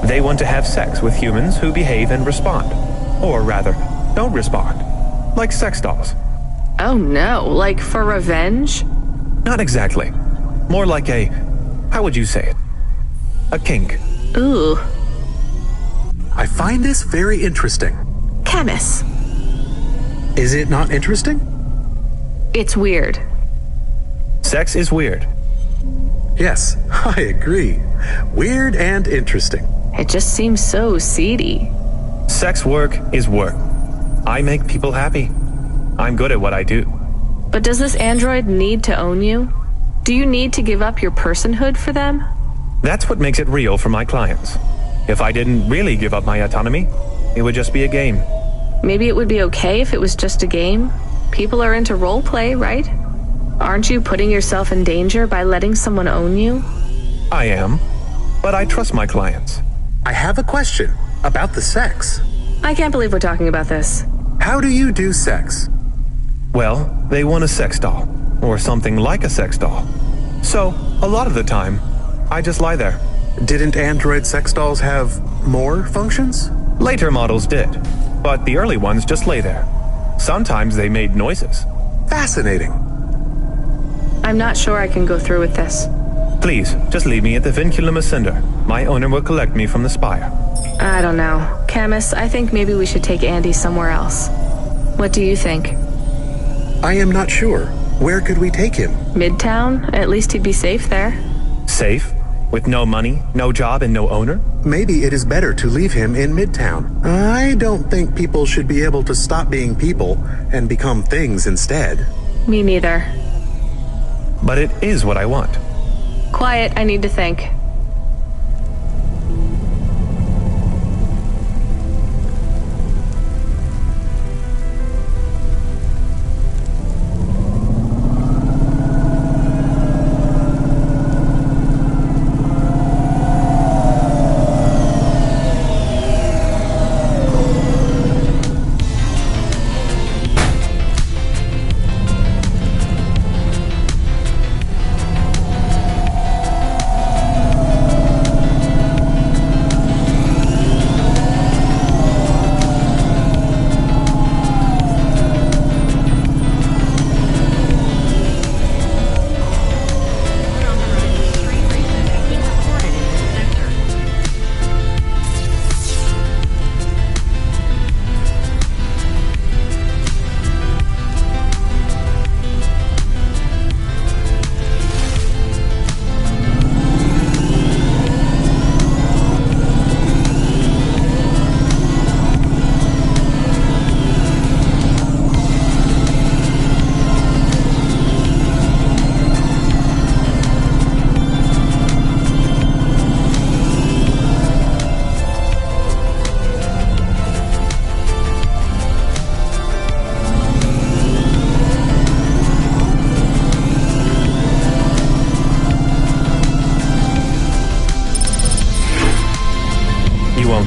They want to have sex with humans who behave and respond. Or rather, don't respond. Like sex dolls. Oh no, like for revenge? Not exactly. More like a... how would you say it? A kink. Ooh. I find this very interesting. Camus. Is it not interesting? It's weird. Sex is weird. Yes, I agree. Weird and interesting. It just seems so seedy. Sex work is work. I make people happy. I'm good at what I do. But does this android need to own you? Do you need to give up your personhood for them? That's what makes it real for my clients. If I didn't really give up my autonomy, it would just be a game. Maybe it would be okay if it was just a game. People are into roleplay, right? Aren't you putting yourself in danger by letting someone own you? I am, but I trust my clients. I have a question about the sex. I can't believe we're talking about this. How do you do sex? Well, they want a sex doll, or something like a sex doll. So, a lot of the time, I just lie there. Didn't android sex dolls have more functions? Later models did, but the early ones just lay there. Sometimes they made noises. Fascinating. I'm not sure I can go through with this. Please, just leave me at the Vinculum Ascender. My owner will collect me from the spire. I don't know. Camus, I think maybe we should take Andy somewhere else. What do you think? I am not sure. Where could we take him? Midtown? At least he'd be safe there. Safe? With no money, no job, and no owner? Maybe it is better to leave him in Midtown. I don't think people should be able to stop being people and become things instead. Me neither. But it is what I want. Quiet, I need to think.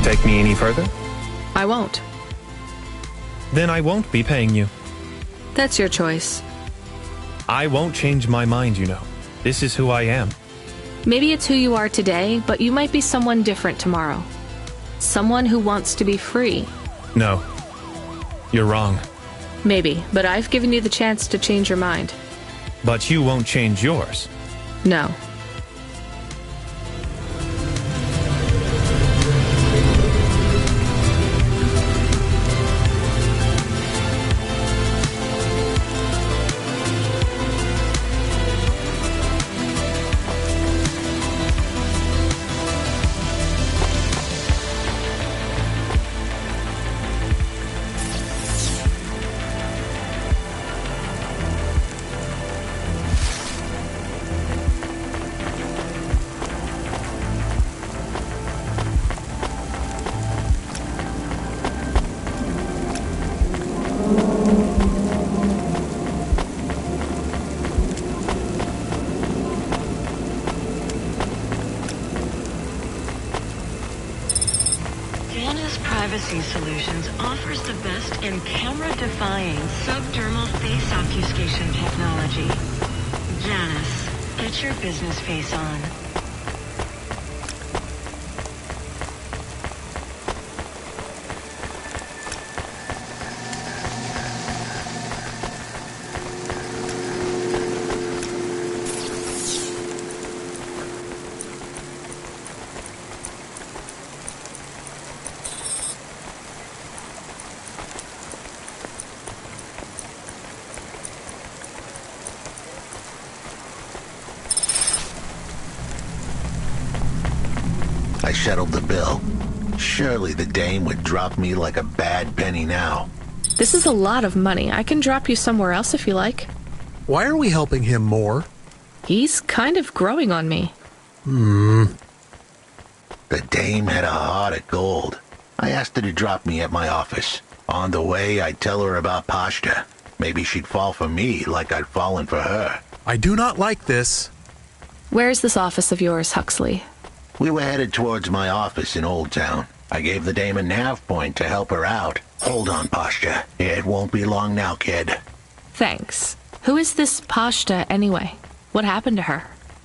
Take me any further? I won't. Then I won't be paying you. That's your choice. I won't change my mind, you know. This is who I am. Maybe it's who you are today, but you might be someone different tomorrow. Someone who wants to be free. No. You're wrong. Maybe, but I've given you the chance to change your mind. But you won't change yours. No. Privacy Solutions offers the best in camera-defying subdermal face obfuscation technology. Janice, get your business face on. I settled the bill. Surely the dame would drop me like a bad penny now. This is a lot of money. I can drop you somewhere else if you like. Why are we helping him more? He's kind of growing on me. The dame had a heart of gold. I asked her to drop me at my office. On the way, I'd tell her about Pashta. Maybe she'd fall for me like I'd fallen for her. I do not like this. Where's this office of yours, Huxley? We were headed towards my office in Old Town. I gave the dame a nav point to help her out. Hold on, Pashta. It won't be long now, kid. Thanks. Who is this Pashta, anyway? What happened to her?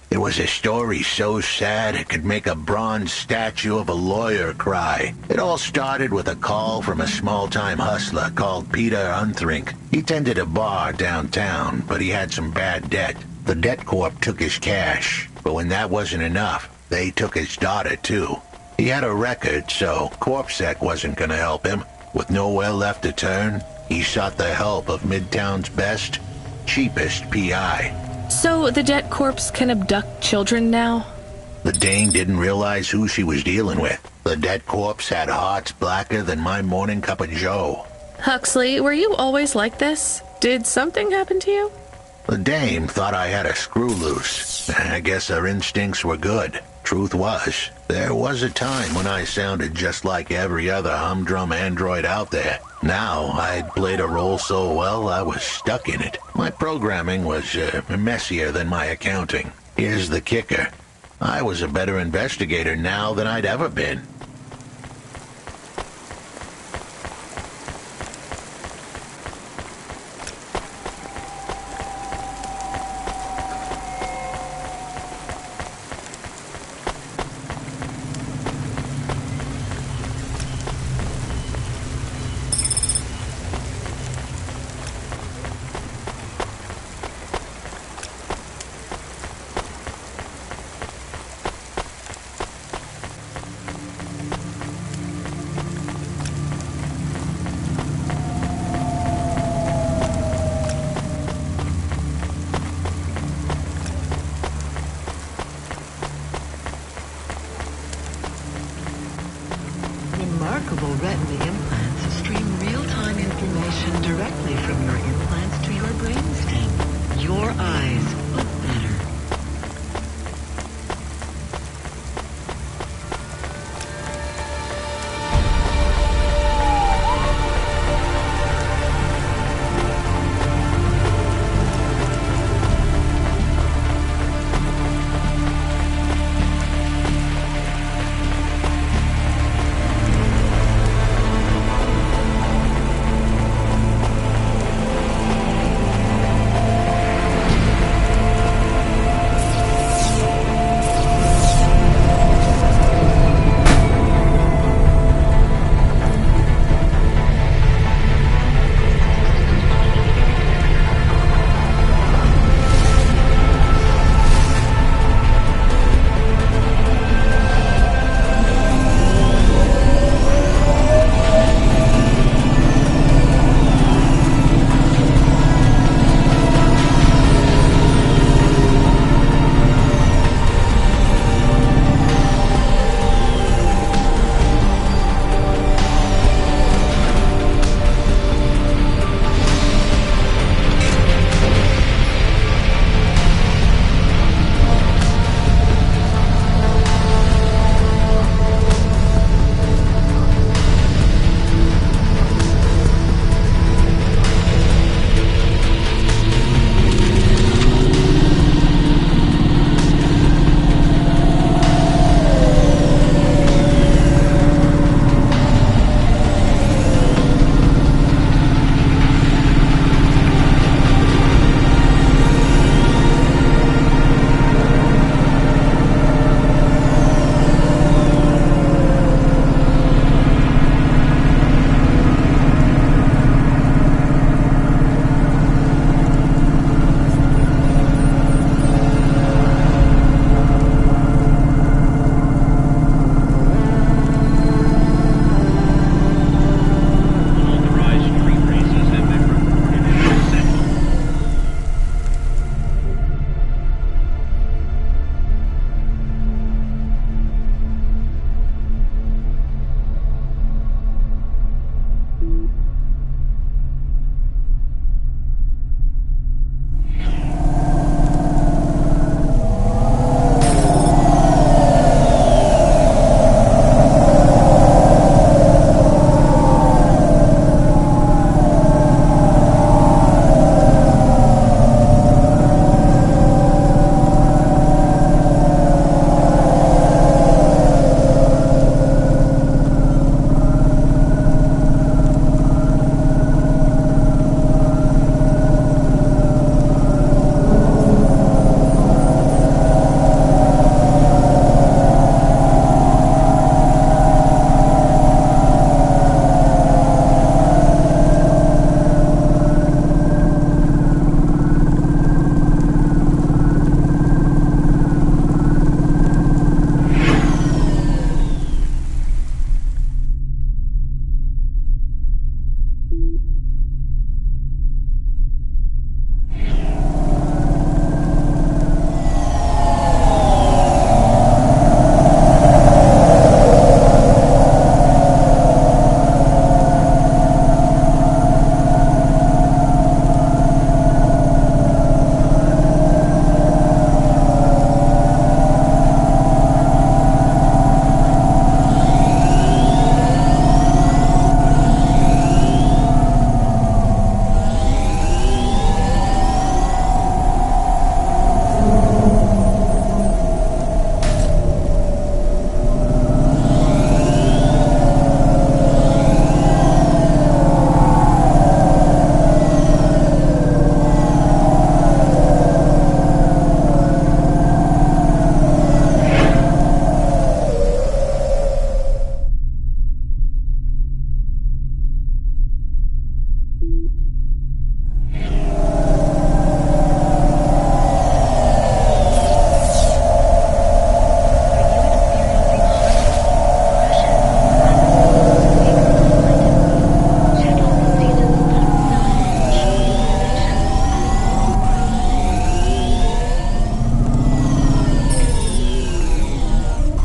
It was a story so sad it could make a bronze statue of a lawyer cry. It all started with a call from a small-time hustler called Peter Unthrink. He tended a bar downtown, but he had some bad debt. The debt corp took his cash, but when that wasn't enough, they took his daughter, too. He had a record, so CorpSec wasn't gonna help him. With nowhere left to turn, he sought the help of Midtown's best, cheapest PI. So the debt corpse can abduct children now? The dame didn't realize who she was dealing with. The debt corpse had hearts blacker than my morning cup of joe. Huxley, were you always like this? Did something happen to you? The dame thought I had a screw loose. I guess her instincts were good. Truth was, there was a time when I sounded just like every other humdrum android out there. Now, I'd played a role so well I was stuck in it. My programming was messier than my accounting. Here's the kicker. I was a better investigator now than I'd ever been. Remarkable retina implants stream real-time information directly from your implants to your brainstem. Your eyes look better.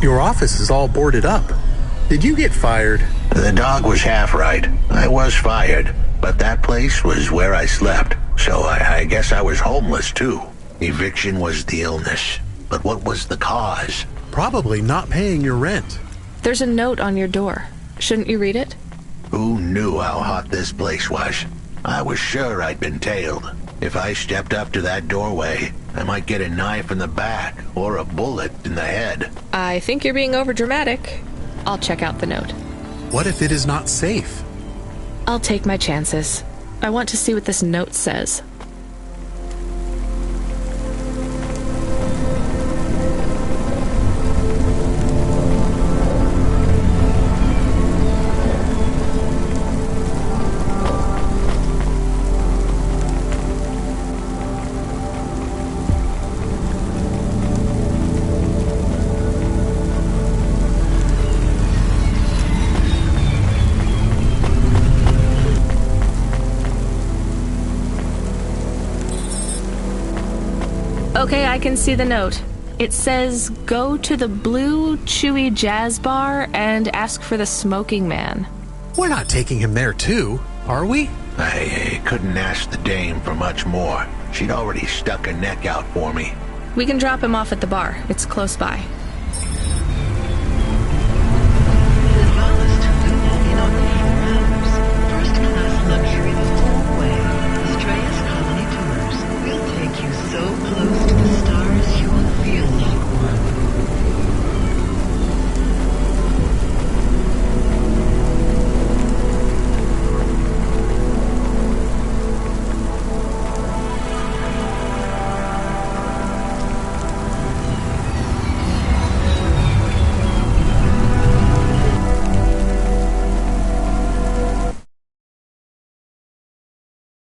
Your office is all boarded up. Did you get fired? The dog was half right. I was fired, but that place was where I slept, so I guess I was homeless too. Eviction was the illness, but what was the cause? Probably not paying your rent. There's a note on your door. Shouldn't you read it? Who knew how hot this place was? I was sure I'd been tailed. If I stepped up to that doorway, I might get a knife in the back or a bullet in the head. I think you're being overdramatic. I'll check out the note. What if it is not safe? I'll take my chances. I want to see what this note says. Okay, I can see the note. It says, go to the Blue Chewy Jazz Bar and ask for the smoking man. We're not taking him there too, are we? I couldn't ask the dame for much more. She'd already stuck her neck out for me. We can drop him off at the bar. It's close by.